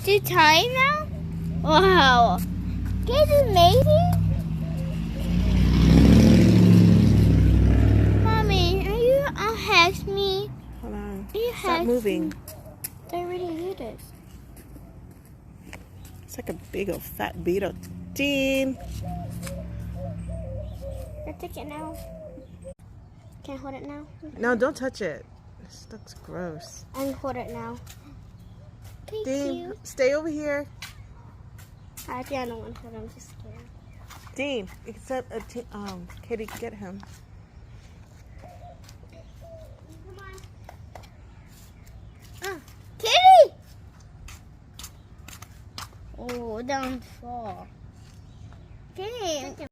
too tight now? Wow. This is amazing. Mommy, are you unhacked me? Hold on. You Stop moving. I already knew this. It's like a big old fat beetle. Dean. I take it now. Can I hold it now? No, don't touch it. This looks gross. I can hold it now. Thank Dean, you. stay over here. I think I don't want to hold it. I'm just scared. Dean, except Kitty, get him. Come on. Kitty! Oh, don't fall. Kitty.